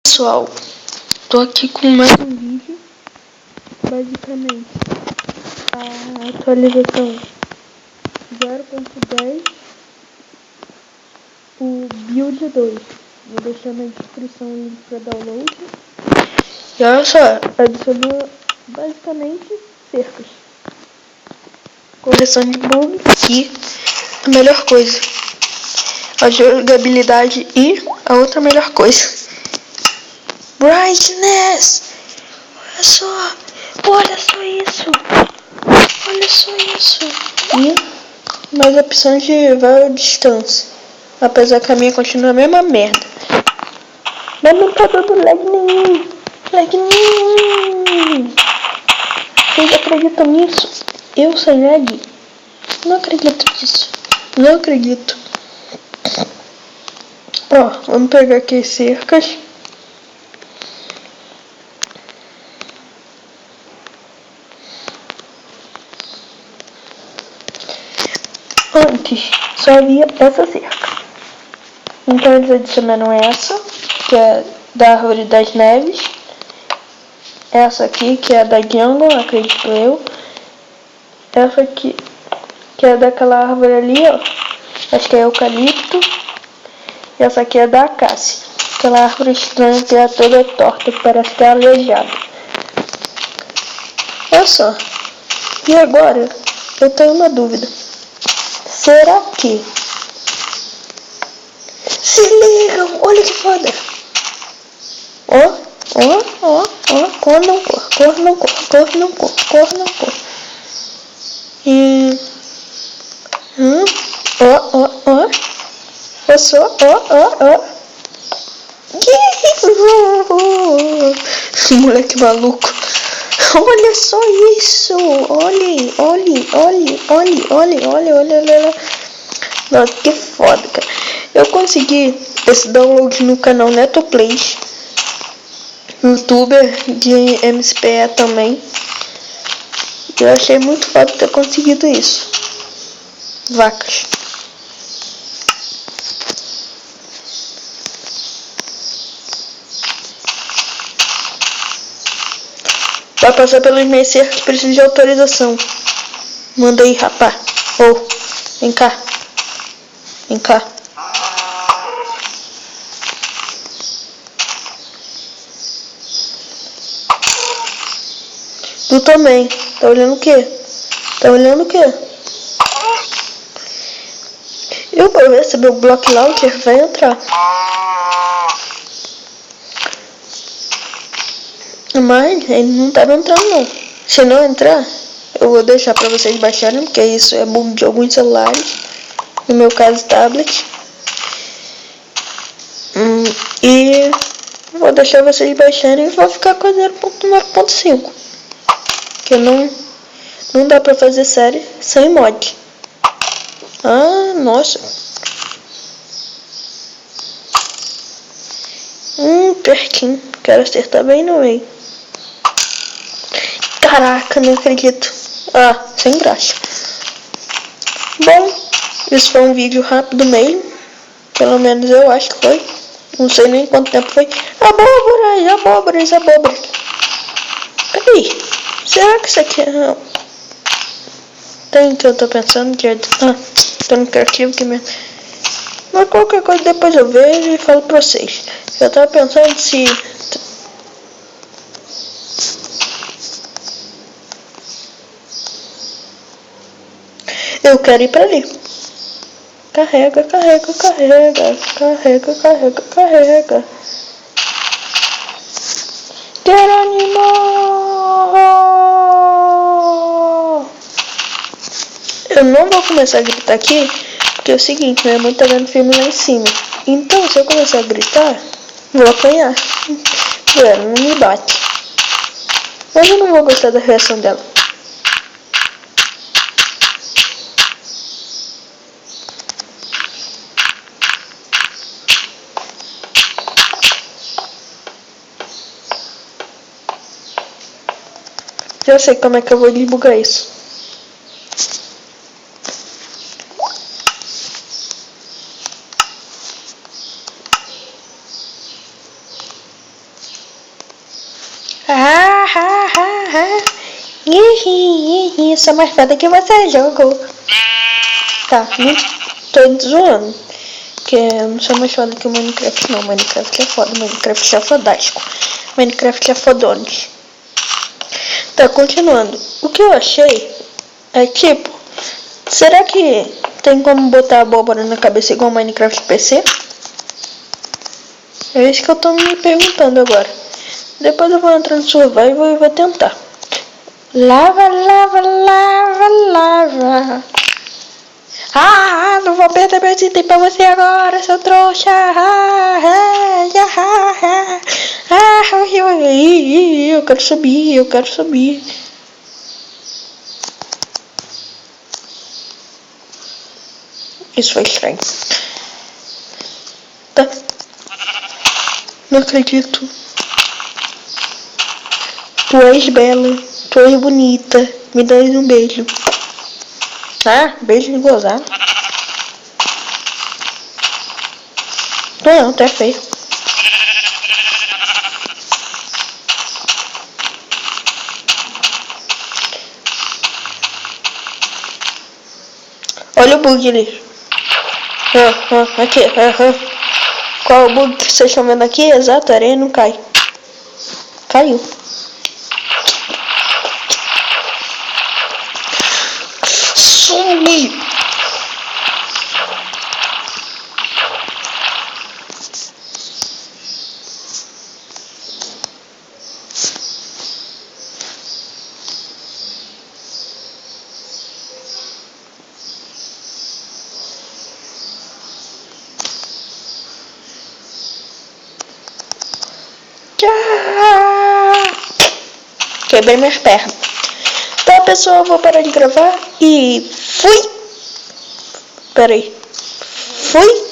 Pessoal, tô aqui com mais um vídeo. Basicamente, a atualização 0.10, o build 2. Vou deixar na descrição o link para download. E olha só, adicionou basicamente cercas, correção de bug e a melhor coisa, a jogabilidade e a outra melhor coisa, brightness. Olha só isso. Olha só isso. E mais opções de vara distância. Apesar que a minha continua a mesma merda. Mas não tá dando lag nenhum. Lag nenhum. Vocês acreditam nisso? Eu sem lag? Não acredito nisso. Não acredito. Ó, vamos pegar aqui as cercas. Antes só havia essa cerca. Então eles adicionaram essa, que é da Árvore das Neves. Essa aqui, que é da Jungle, acredito eu. Essa aqui, que é daquela árvore ali, ó. Acho que é eucalipto. E essa aqui é da acácia. Aquela árvore estranha que é toda torta, que parece que é aleijada. Olha só. E agora, eu tenho uma dúvida. Será que... Se ligam, olha que foda. Ó. Cor não cor. E... Eu sou, moleque maluco. Olha só isso. Olha. Nossa, que foda, cara. Eu consegui esse download no canal Netoplays, youtuber de MSPE também. Eu achei muito foda ter conseguido isso. Vacas. Vai passar pelos meus cercos, precisa de autorização. Manda aí, rapá. Vem cá. Tu também. Tá olhando o quê? Eu vou ver se meu block launcher vai entrar. Mas ele não tá entrando não. Se não entrar, eu vou deixar pra vocês baixarem, porque isso é bug de alguns celulares. No meu caso, tablet. E vou deixar vocês baixarem e vou ficar com a 0.9.5. Que não dá pra fazer série sem mod. Ah, nossa. Pertinho. Quero acertar bem no meio. Caraca, não acredito. Sem graça. Bom, isso foi um vídeo rápido mesmo. Pelo menos eu acho que foi. Não sei nem quanto tempo foi. Abóboras. Peraí. Será que isso aqui é... Tem que eu tô pensando que tô no arquivo aqui mesmo. Mas qualquer coisa depois eu vejo e falo pra vocês. Eu tava pensando se... Eu quero ir pra ali. Carrega. Geronimo! Eu não vou começar a gritar aqui, porque é o seguinte, minha mãe tá vendo filme lá em cima. Então, se eu começar a gritar, vou apanhar. Ela não me bate. Mas eu não vou gostar da reação dela. Já sei como é que eu vou desbugar isso. Sou mais foda que você, jogo. Tá, não tô zoando. Que eu não sou mais foda que o Minecraft, não. Minecraft é foda, Minecraft é fodástico. Minecraft é fodonde. Tá, continuando. O que eu achei é tipo, será que tem como botar abóbora na cabeça igual Minecraft PC? É isso que eu tô me perguntando agora. Depois eu vou entrar no Survival e vou tentar. Lava, lava, lava, lava. Não vou perder meu item pra você agora, seu trouxa. Eu quero subir, eu quero subir. Isso foi estranho. Tá. Não acredito. Tu és bela, tu és bonita. Me dá um beijo. Beijo de gozar. Não, tu é feio. Olha o bug ali. Aqui. Qual o bug que vocês estão vendo aqui? Exato, a areia não cai. Caiu. Some! Quebrei minhas pernas. Tá, pessoal, eu vou parar de gravar e fui. Peraí. Fui.